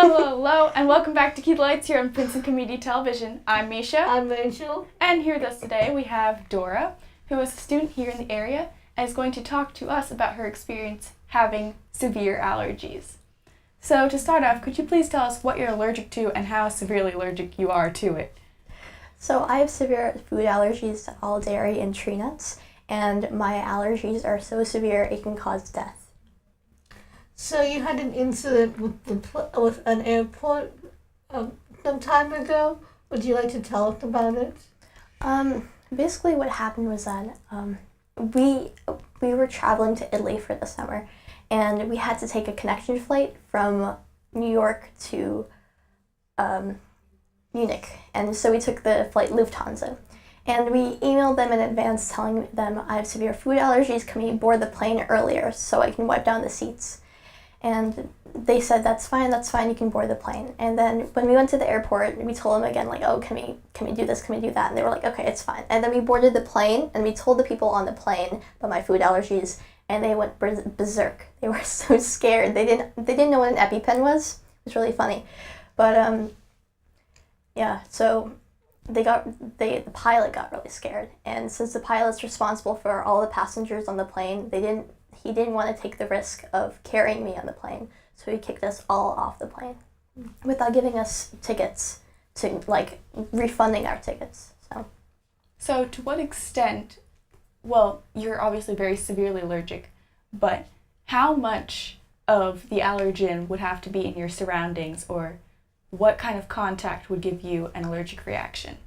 Hello, and welcome back to Key Lights here on Princeton Community Television. I'm Misha. I'm Rachel. And here with us today we have Dora, who is a student here in the area and is going to talk to us about her experience having severe allergies. So to start off, could you please tell us what you're allergic to and how severely allergic you are to it? So I have severe food allergies to all dairy and tree nuts, and my allergies are so severe it can cause death. So you had an incident with an airport some time ago. Would you like to tell us about it? Basically what happened was that we were traveling to Italy for the summer, and we had to take a connection flight from New York to Munich, and so we took the flight Lufthansa. And we emailed them in advance telling them I have severe food allergies, can we board the plane earlier so I can wipe down the seats? And they said, that's fine, you can board the plane. And then when we went to the airport, we told them again, like, oh, can we do this, can we do that? And they were like, okay, it's fine. And then we boarded the plane, and we told the people on the plane about my food allergies, and they went berserk. They were so scared. They didn't know what an Epi-Pen was. It was really funny. But, yeah, so the pilot got really scared. And since the pilot's responsible for all the passengers on the plane, he didn't want to take the risk of carrying me on the plane, so he kicked us all off the plane without giving us tickets refunding our tickets. So to what extent, well, you're obviously very severely allergic, but how much of the allergen would have to be in your surroundings, or what kind of contact would give you an allergic reaction?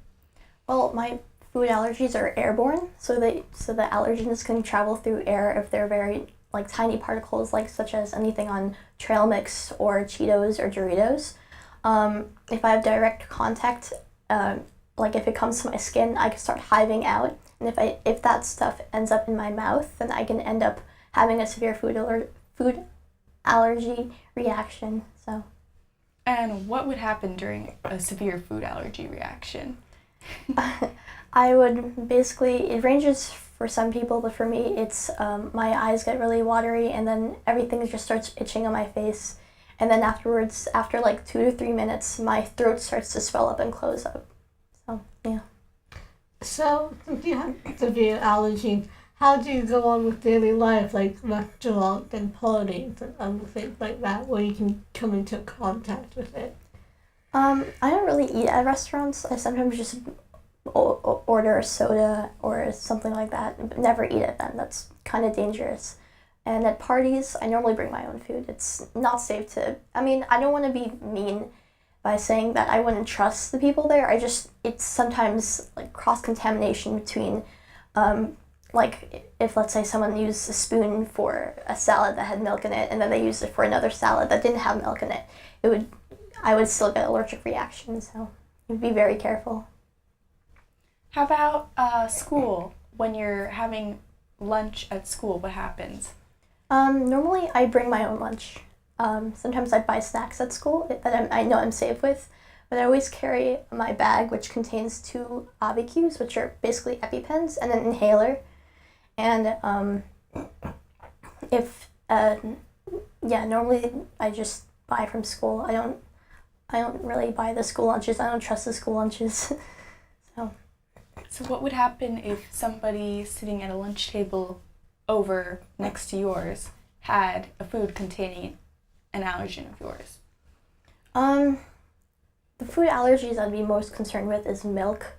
Well, my food allergies are airborne, so the allergens can travel through air if they're very tiny particles, such as anything on trail mix or Cheetos or Doritos. If I have direct contact, if it comes to my skin, I can start hiving out, and if that stuff ends up in my mouth, then I can end up having a severe food allergy reaction. So. And what would happen during a severe food allergy reaction? I would basically, it ranges for some people, but for me, it's my eyes get really watery, and then everything just starts itching on my face. And then afterwards, after 2 to 3 minutes, my throat starts to swell up and close up. So, yeah. So, if you have severe allergies, how do you go on with daily life, like restaurants and parties and other things like that, where you can come into contact with it? I don't really eat at restaurants. I sometimes just order a soda or something like that, but never eat at them. That's kind of dangerous. And at parties, I normally bring my own food. It's not safe to, I don't want to be mean by saying that I wouldn't trust the people there. It's sometimes cross-contamination between, if let's say someone used a spoon for a salad that had milk in it, and then they used it for another salad that didn't have milk in it, I would still get allergic reactions, so you'd be very careful. How about school? When you're having lunch at school, what happens? Normally I bring my own lunch. Sometimes I buy snacks at school that I know I'm safe with, but I always carry my bag, which contains 2 ABQs, which are basically Epi-Pens, and an inhaler. And normally I just buy from school. I don't really buy the school lunches. I don't trust the school lunches. So what would happen if somebody sitting at a lunch table over next to yours had a food containing an allergen of yours? The food allergies I'd be most concerned with is milk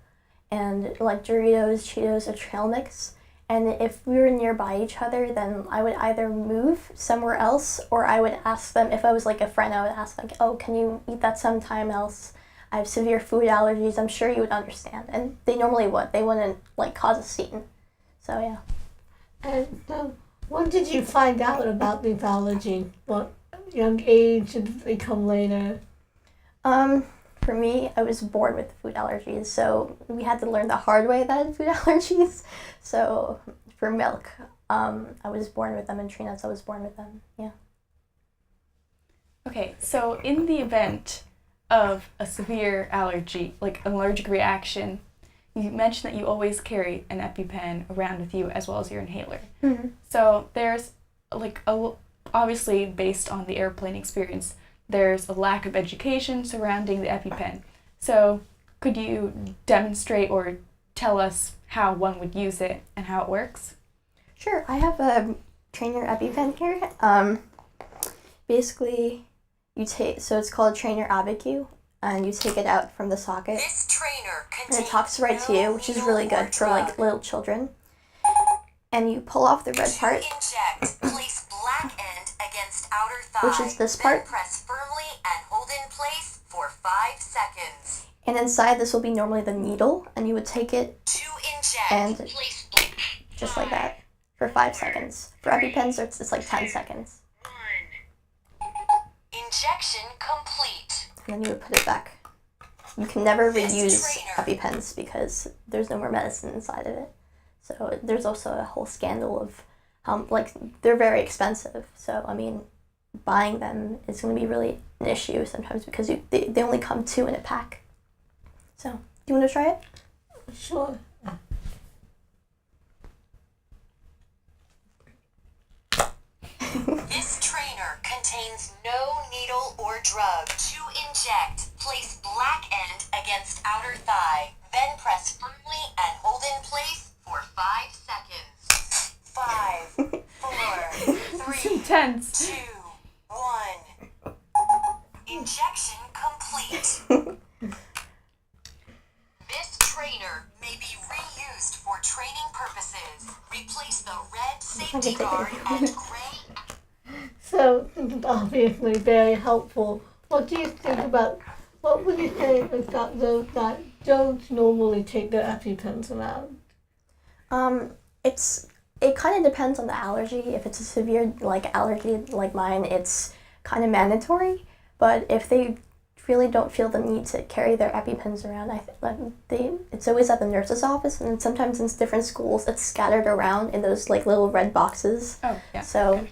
and Doritos, Cheetos, or trail mix. And if we were nearby each other, then I would either move somewhere else, or I would ask them, if I was a friend, I would ask oh, can you eat that sometime else? I have severe food allergies, I'm sure you would understand. And they normally would. They wouldn't cause a scene. So yeah. And when did you find out about these allergies? What young age did they come later? For me, I was born with food allergies, so we had to learn the hard way that I had food allergies. So for milk, I was born with them, and tree nuts, I was born with them, yeah. Okay, so in the event of a severe allergy, an allergic reaction, you mentioned that you always carry an Epi-Pen around with you as well as your inhaler. Mm-hmm. So there's obviously based on the airplane experience, there's a lack of education surrounding the Epi-Pen. So could you demonstrate or tell us how one would use it and how it works? Sure, I have a trainer Epi-Pen here. Basically, so it's called Trainer ABQ, and you take it out from the socket. This trainer And it talks right to you, which is really good for like little children. And you pull off the red part, Inject. Place black end against outer thigh. which is this part. Then press firmly and hold in place for 5 seconds. And inside this will be normally the needle, and you would take it To inject. and Place just like that for 5 seconds. For Epi-Pens, it's like 10 seconds. 1. Injection complete. And then you would put it back. You can never This reuse trainer- Epi-Pens because there's no more medicine inside of it. So there's also a whole scandal of how, like, they're very expensive. So, I mean, buying them is going to be really an issue sometimes because they only come 2 in a pack. So, do you want to try it? Sure. This trainer contains no needle or drug. To inject, place black end against outer thigh. Then press firmly and hold in place for 5 seconds. 5, 4, It's 3, intense. 2, 1. Injection complete. This trainer may be reused for training purposes. Replace the red safety guard and gray. So, obviously very helpful. What do you think about, what would you say about those that don't normally take their EpiPens around? It kind of depends on the allergy. If it's a severe like allergy like mine, it's kind of mandatory. But if they really don't feel the need to carry their EpiPens around, I think it's always at the nurse's office, and sometimes in different schools it's scattered around in those like little red boxes. Oh, yeah. So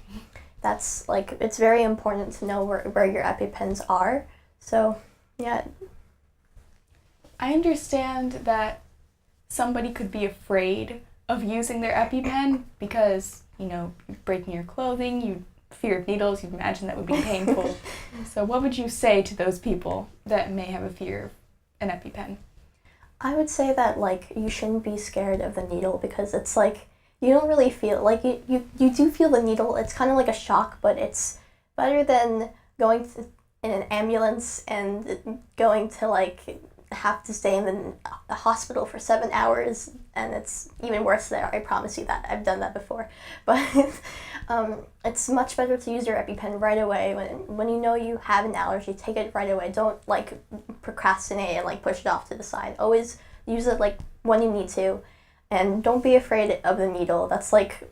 that's like, it's very important to know where your EpiPens are. So yeah. I understand that somebody could be afraid of using their EpiPen because, you know, you're breaking your clothing, you fear of needles, you imagine that would be painful. So what would you say to those people that may have a fear of an EpiPen? I would say that like you shouldn't be scared of the needle because it's like you don't really feel like you do feel the needle. It's kind of like a shock, but it's better than going in an ambulance and going to like have to stay in the hospital for 7 hours, and it's even worse there. I promise you that. I've done that before. But it's much better to use your EpiPen right away. When you know you have an allergy, take it right away. Don't like procrastinate and like push it off to the side. Always use it like when you need to, and don't be afraid of the needle. That's like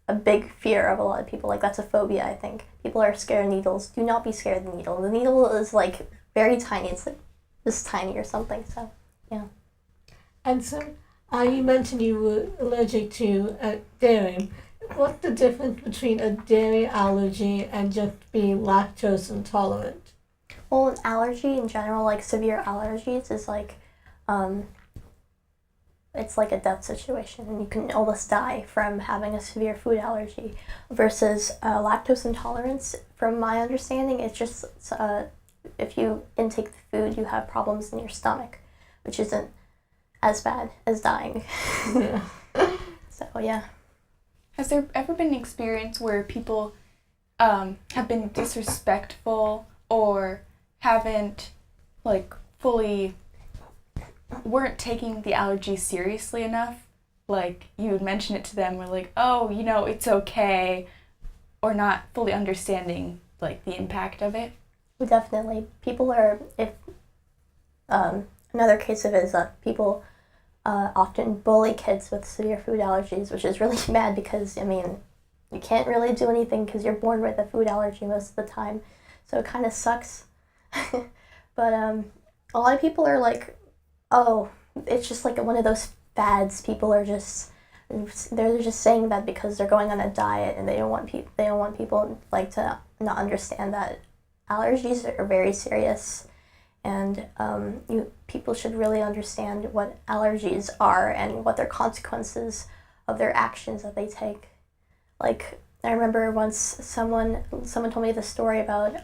a big fear of a lot of people. Like that's a phobia, I think. People are scared of needles. Do not be scared of the needle. The needle is like very tiny. It's like this tiny or something. So yeah. And so, you mentioned you were allergic to dairy. What's the difference between a dairy allergy and just being lactose intolerant? Well, an allergy in general, like severe allergies, is like, it's like a death situation, and you can almost die from having a severe food allergy. Versus lactose intolerance, from my understanding, it's just if you intake the food, you have problems in your stomach, which isn't as bad as dying. Yeah. So yeah. Has there ever been an experience where people have been disrespectful or haven't like weren't taking the allergy seriously enough? Like you would mention it to them, or like, oh, you know, it's okay, or not fully understanding like the impact of it? Definitely. People are, if another case of it is that people often bully kids with severe food allergies, which is really bad because, I mean, you can't really do anything because you're born with a food allergy most of the time. So it kind of sucks. But a lot of people are like, oh, it's just like one of those fads. People are just, they're just saying that because they're going on a diet, and they don't want people like to not understand that allergies are very serious, and people should really understand what allergies are and what their consequences of their actions that they take. Like I remember once someone told me the story about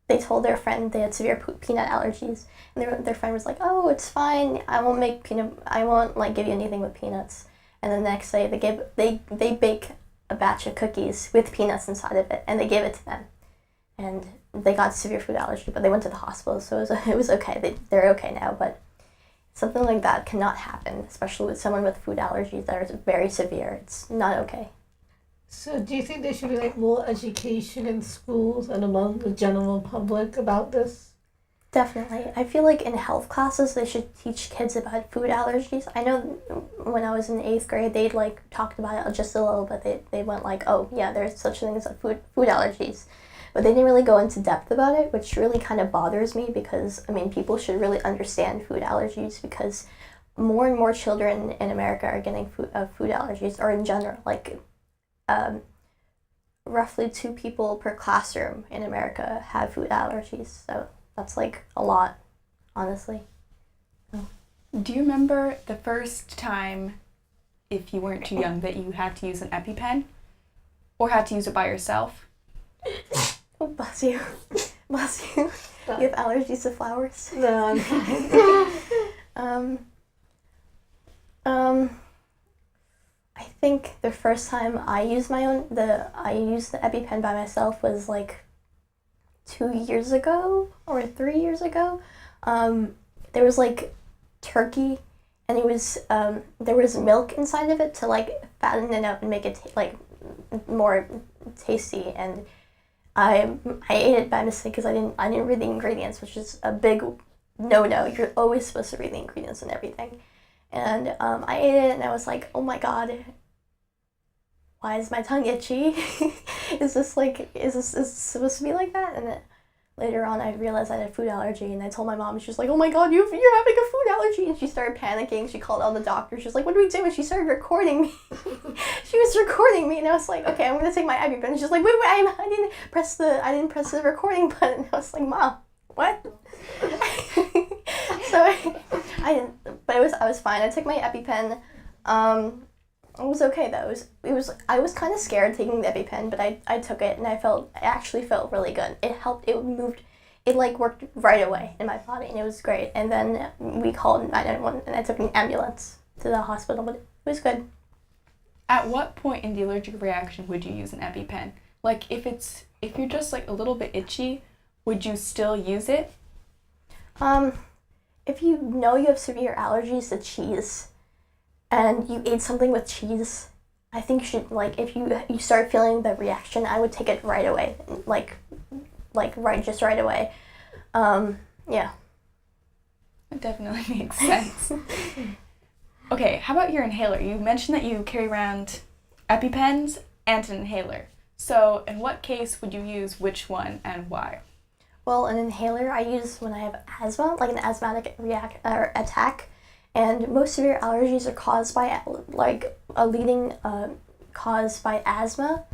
they told their friend they had severe peanut allergies, and their friend was like, "Oh, it's fine. I won't like give you anything with peanuts." And the next day they bake a batch of cookies with peanuts inside of it, and they gave it to them, and they got severe food allergy, but they went to the hospital, so it was okay. They're okay now, but something like that cannot happen, especially with someone with food allergies that are very severe. It's not okay. So do you think there should be like more education in schools and among the general public about this? Definitely. I feel like in health classes they should teach kids about food allergies. I know when I was in 8th grade they'd like talked about it just a little bit. They went like, oh yeah, there's such things as food allergies. But they didn't really go into depth about it, which really kind of bothers me because, I mean, people should really understand food allergies because more and more children in America are getting food allergies, or in general, like roughly 2 people per classroom in America have food allergies. So that's like a lot, honestly. Do you remember the first time, if you weren't too young, that you had to use an Epi-Pen? Or had to use it by yourself? Oh, bless you. Bless you. You have allergies to flowers? No, I'm fine. I think the first time I used the Epi-Pen by myself was like 2 years ago or 3 years ago. There was like turkey, and it was there was milk inside of it to like fatten it up and make it more tasty, and I ate it by mistake because I didn't read the ingredients, which is a big no. You're always supposed to read the ingredients and everything. And I ate it and I was like, oh my god, why is my tongue itchy? is this supposed to be like that? And then later on I realized I had a food allergy, and I told my mom, and she was like, oh my god, you're having a food allergy. And she started panicking. She called all the doctors. She was like, what do we do? And she started recording me. She was recording me, and I was like, okay, I'm gonna take my Epi-Pen. And she's like, wait, I didn't press the recording button. And I was like, Mom, what? So I didn't, but I was fine. I took my Epi-Pen. It was okay though. I was kind of scared taking the Epi-Pen, but I took it, and it actually felt really good. It helped. It moved. It like worked right away in my body, and it was great. And then we called 911, and I took an ambulance to the hospital, but it was good. At what point in the allergic reaction would you use an Epi-Pen? Like if you're just like a little bit itchy, would you still use it? If you know you have severe allergies to cheese, and you ate something with cheese, I think you should, like, if you start feeling the reaction, I would take it right away, just right away. Yeah. That definitely makes sense. Okay, how about your inhaler? You mentioned that you carry around Epi-Pens and an inhaler. So in what case would you use which one and why? Well, an inhaler I use when I have asthma, like an asthmatic attack, and most severe allergies are caused by, like, a leading cause by asthma,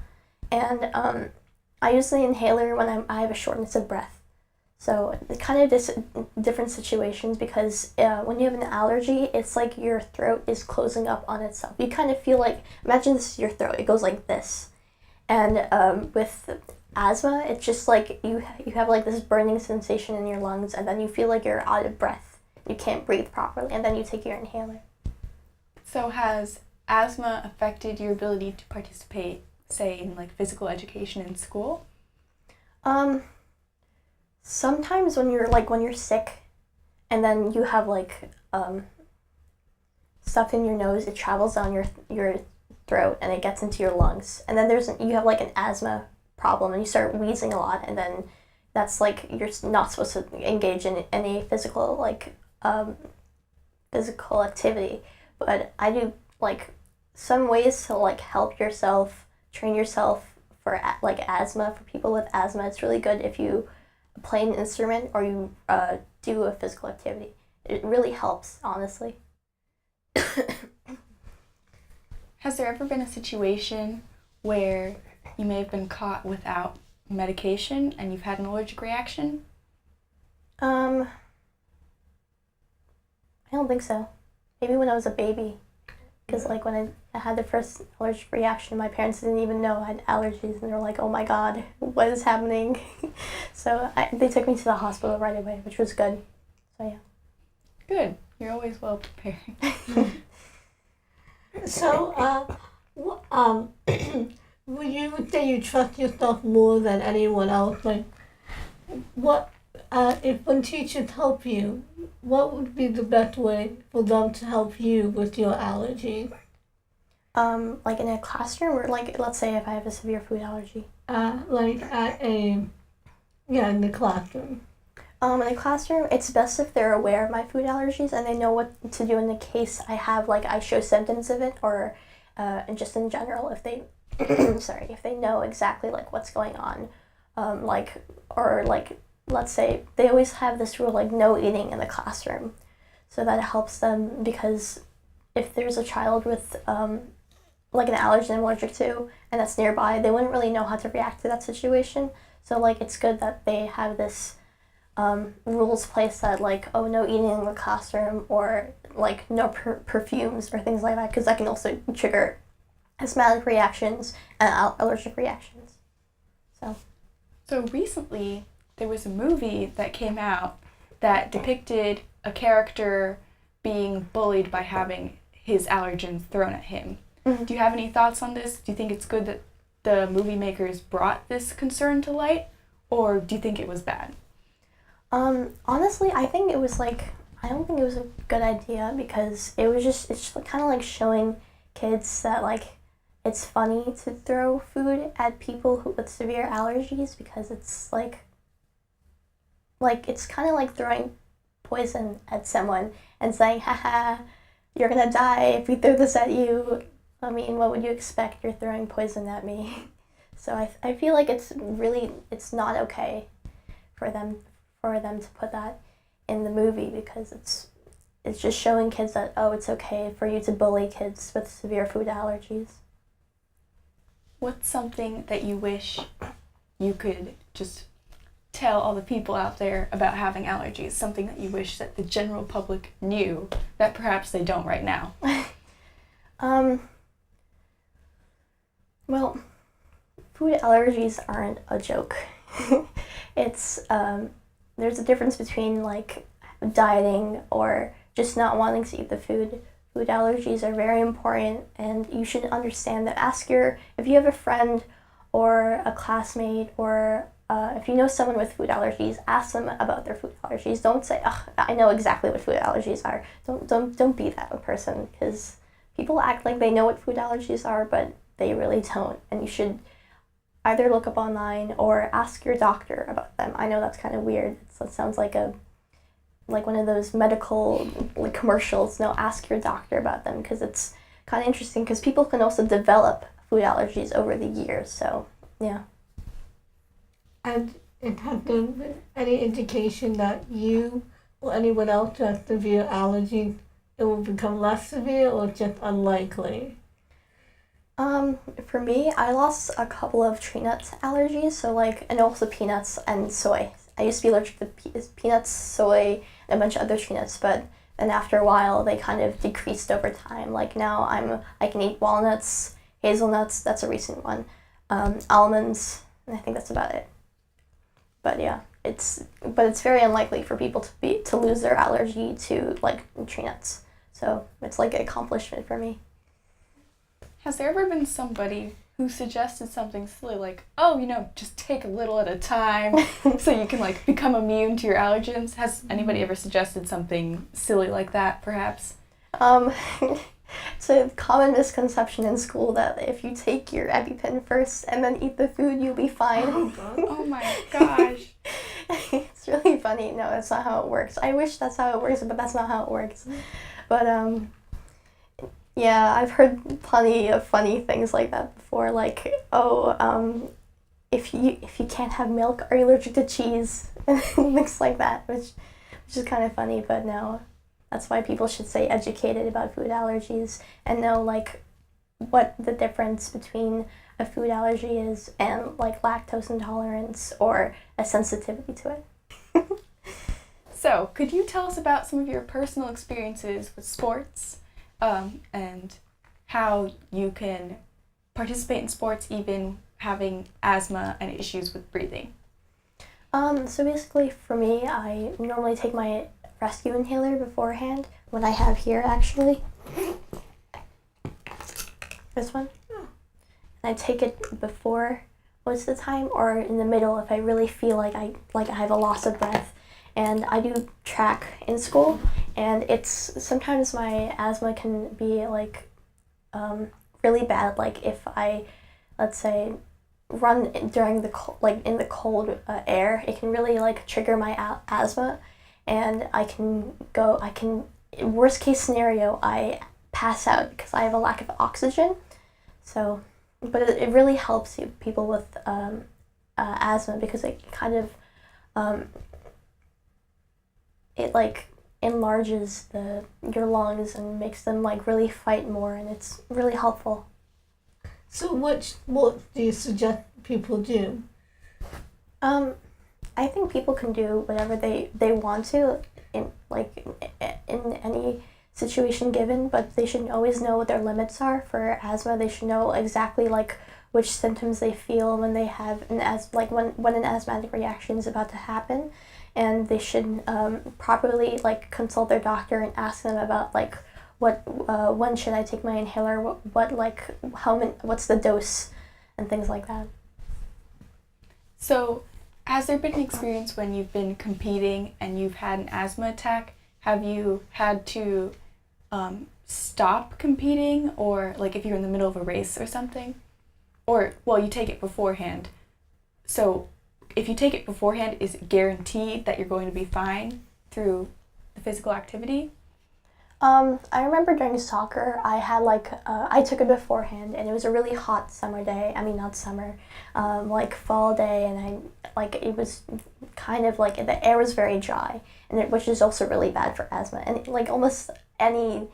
and I use the inhaler when I have a shortness of breath. So it's kind of different situations because when you have an allergy, it's like your throat is closing up on itself. You kind of feel like, imagine this is your throat, it goes like this. And with asthma, it's just like you have like this burning sensation in your lungs, and then you feel like you're out of breath. You can't breathe properly, and then you take your inhaler. So has asthma affected your ability to participate, say, in like physical education in school? Sometimes when you're sick, and then you have like stuff in your nose, it travels down your throat and it gets into your lungs, and then you have like an asthma problem, and you start wheezing a lot, and then that's like you're not supposed to engage in any physical activity. But I do like some ways to like help yourself, train yourself for like asthma. For people with asthma, it's really good if you play an instrument or you do a physical activity. It really helps, honestly. Has there ever been a situation where you may have been caught without medication and you've had an allergic reaction? I don't think so. Maybe when I was a baby. Because like when I had the first allergic reaction, my parents didn't even know I had allergies, and they were like, "Oh my God, what is happening?" So they took me to the hospital right away, which was good. So yeah. Good. You're always well prepared. So, would you say you trust yourself more than anyone else? Like, what if when teachers help you, what would be the best way for them to help you with your allergies? Like in a classroom, or like let's say if I have a severe food allergy. Like in the classroom. In a classroom, it's best if they're aware of my food allergies and they know what to do in the case I show symptoms of it, or just in general, if they, if they know exactly like what's going on, let's say they always have this rule like no eating in the classroom, so that helps them, because if there's a child with like an allergen I'm allergic to and that's nearby, they wouldn't really know how to react to that situation. So like it's good that they have this rules placed that like, oh, no eating in the classroom, or like no perfumes or things like that, because that can also trigger asthmatic reactions and allergic reactions. So recently there was a movie that came out that depicted a character being bullied by having his allergens thrown at him. Mm-hmm. Do you have any thoughts on this? Do you think it's good that the movie makers brought this concern to light, or do you think it was bad? Honestly, I think it was like, I don't think it was a good idea, because it's kind of like showing kids that like it's funny to throw food at people with severe allergies, because it's like it's kind of like throwing poison at someone and saying, haha, you're gonna die if we throw this at you. I mean, what would you expect? You're throwing poison at me. So I feel like it's not okay for them to put that in the movie, because it's just showing kids that, oh, it's okay for you to bully kids with severe food allergies. What's something that you wish you could just tell all the people out there about having allergies? Something that you wish that the general public knew that perhaps they don't right now? Well, food allergies aren't a joke. It's there's a difference between like dieting or just not wanting to eat the food. Food allergies are very important, and you should understand that. If you have a friend or a classmate, or if you know someone with food allergies, ask them about their food allergies. Don't say, "Oh, I know exactly what food allergies are." Don't be that person, because people act like they know what food allergies are, but they really don't. And you should either look up online or ask your doctor about them. I know that's kind of weird. It sounds like one of those medical like commercials. No, ask your doctor about them, because it's kind of interesting, because people can also develop food allergies over the years. So yeah. And has there been any indication that you or anyone else who has severe allergies, it will become less severe, or just unlikely? For me, I lost a couple of tree nut allergies, and also peanuts and soy. I used to be allergic to peanuts, soy, and a bunch of other tree nuts, but then after a while, they kind of decreased over time. Like now, I can eat walnuts, hazelnuts, that's a recent one, almonds, and I think that's about it. But yeah, it's very unlikely for people to lose their allergy to like tree nuts. So it's like an accomplishment for me. Has there ever been somebody who suggested something silly like, oh, just take a little at a time so you can like become immune to your allergens? Has anybody ever suggested something silly like that, perhaps? It's a common misconception in school that if you take your Epi-Pen first and then eat the food, you'll be fine. Oh my gosh. It's really funny. No, that's not how it works. I wish that's how it works, but that's not how it works. But yeah, I've heard plenty of funny things like that before, like, oh, if you can't have milk, are you allergic to cheese? And things like that, which is kind of funny, but no. That's why people should stay educated about food allergies and know like what the difference between a food allergy is and like lactose intolerance or a sensitivity to it. So, could you tell us about some of your personal experiences with sports and how you can participate in sports even having asthma and issues with breathing? So basically for me, I normally take my rescue inhaler beforehand, what I have here actually. This one. And I take it before most of the time or in the middle if I really feel like I have a loss of breath. And I do track in school, and it's sometimes my asthma can be like really bad. Like if I, let's say, run during the in the cold air, it can really like trigger my asthma, and I can worst case scenario I pass out because I have a lack of oxygen. So, but it really helps people with asthma because it kind of it like enlarges your lungs and makes them like really fight more, and it's really helpful. So what do you suggest people do? I think people can do whatever they want to in any situation given, but they should always know what their limits are. For asthma, they should know exactly like which symptoms they feel when they have when an asthmatic reaction is about to happen, and they should properly like consult their doctor and ask them about like when should I take my inhaler, what's the dose, and things like that. So, has there been an experience when you've been competing and you've had an asthma attack? Have you had to stop competing, or like if you're in the middle of a race or something? Or, well, you take it beforehand. So, if you take it beforehand, is it guaranteed that you're going to be fine through the physical activity? I remember during soccer, I had I took it beforehand, and it was a really hot summer day. I mean, not summer, like fall day, and it was kind of like the air was very dry, and which is also really bad for asthma. And like almost any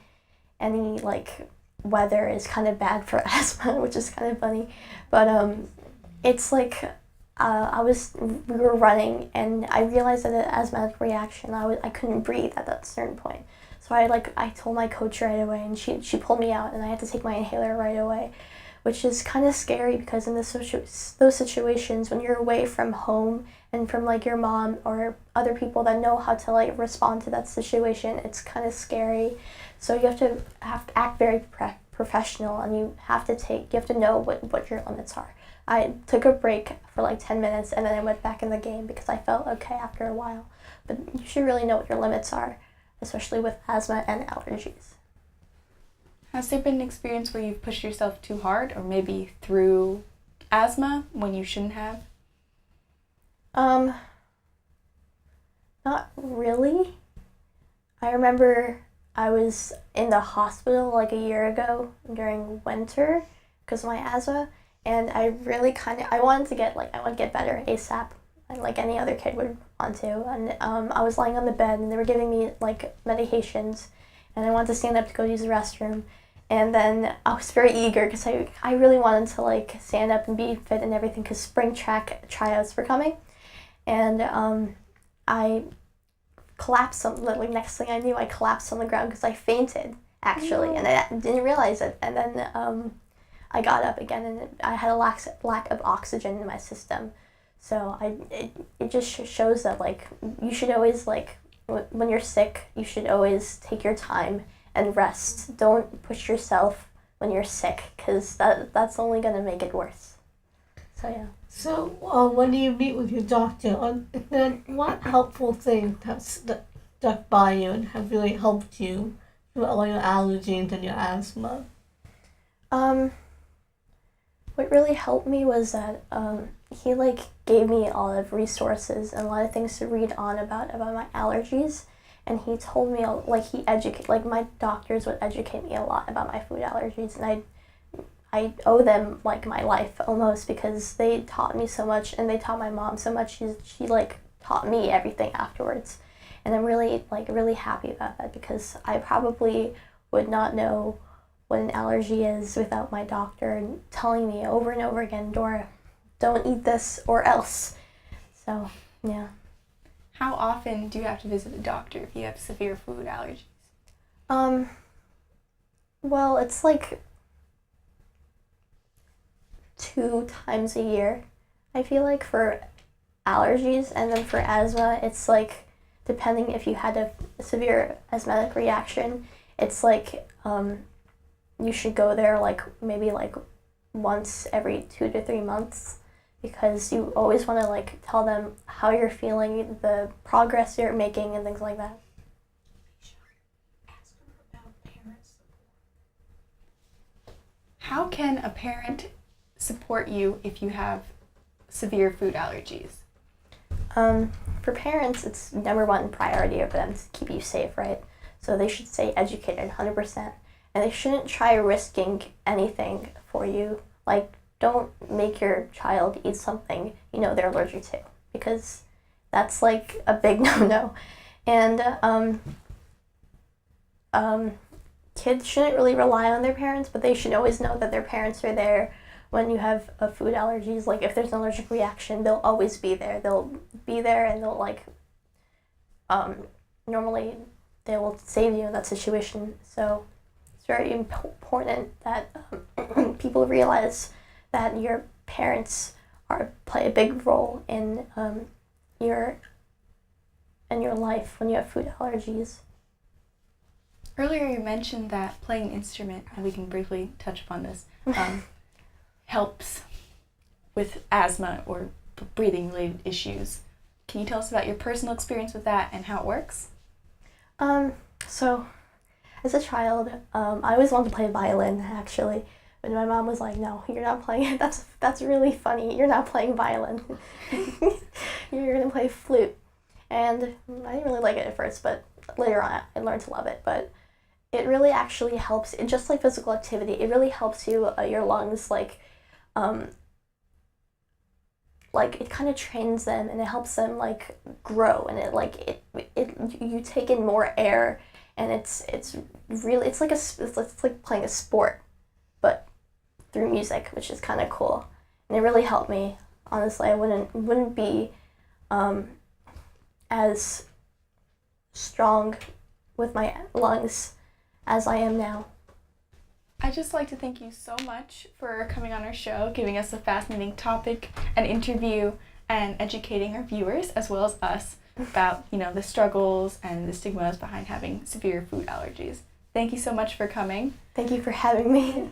like weather is kind of bad for asthma, which is kind of funny. But it's like we were running, and I realized that an asthmatic reaction. I couldn't breathe at that certain point. So I told my coach right away, and she pulled me out, and I had to take my inhaler right away, which is kind of scary because in those situations when you're away from home and from like your mom or other people that know how to like respond to that situation, it's kind of scary. So you have to act very professional, and you have to know what your limits are. I took a break for like 10 minutes, and then I went back in the game because I felt okay after a while. But you should really know what your limits are, especially with asthma and allergies. Has there been an experience where you've pushed yourself too hard, or maybe through asthma when you shouldn't have? Not really. I remember I was in the hospital like a year ago during winter because of my asthma, and I really I wanted to get better ASAP, like any other kid would want to. And I was lying on the bed, and they were giving me like medications, and I wanted to stand up to go use the restroom. And then I was very eager because I really wanted to like stand up and be fit and everything because spring track tryouts were coming. And I collapsed next thing I knew, I collapsed on the ground because I fainted actually, and I didn't realize it. And then I got up again, and I had a lack of oxygen in my system. So it just shows that like you should always like when you're sick, you should always take your time and rest. Don't push yourself when you're sick because that's only gonna make it worse. So yeah. So when you meet with your doctor, then what helpful things have stuck by you and have really helped you through all your allergies and your asthma? What really helped me was that he like gave me a lot of resources and a lot of things to read on about my allergies, and he told me my doctors would educate me a lot about my food allergies, and I owe them like my life almost because they taught me so much, and they taught my mom so much. She like taught me everything afterwards, and I'm really happy about that because I probably would not know what an allergy is without my doctor telling me over and over again, Dora, don't eat this or else. So yeah. How often do you have to visit a doctor if you have severe food allergies? Well, it's like 2 times a year, I feel like, for allergies. And then for asthma, it's like, depending if you had a severe asthmatic reaction, it's like you should go there like maybe like once every 2 to 3 months, because you always want to like tell them how you're feeling, the progress you're making, and things like that. How can a parent support you if you have severe food allergies? For parents, it's number one priority of them to keep you safe, right? So they should stay educated 100%. And they shouldn't try risking anything for you. Like, don't make your child eat something you know they're allergic to, because that's like a big no-no. And kids shouldn't really rely on their parents, but they should always know that their parents are there when you have food allergies. Like, if there's an allergic reaction, they'll always be there. They'll be there, and they'll like normally they will save you in that situation. So it's very important that people realize that your parents play a big role in your life when you have food allergies. Earlier you mentioned that playing an instrument, and we can briefly touch upon this, helps with asthma or breathing related issues. Can you tell us about your personal experience with that and how it works? So as a child, I always wanted to play violin, actually. But my mom was like, no, you're not playing it. That's really funny. You're not playing violin. You're going to play flute. And I didn't really like it at first, but later on I learned to love it. But it really actually helps, just like physical activity, it really helps you, your lungs, like it kind of trains them, and it helps them like grow, and it you take in more air, and it's really, it's like playing a sport, but through music, which is kind of cool, and it really helped me. Honestly, I wouldn't be as strong with my lungs as I am now. I'd just like to thank you so much for coming on our show, giving us a fascinating topic, an interview, and educating our viewers as well as us about, the struggles and the stigmas behind having severe food allergies. Thank you so much for coming. Thank you for having me.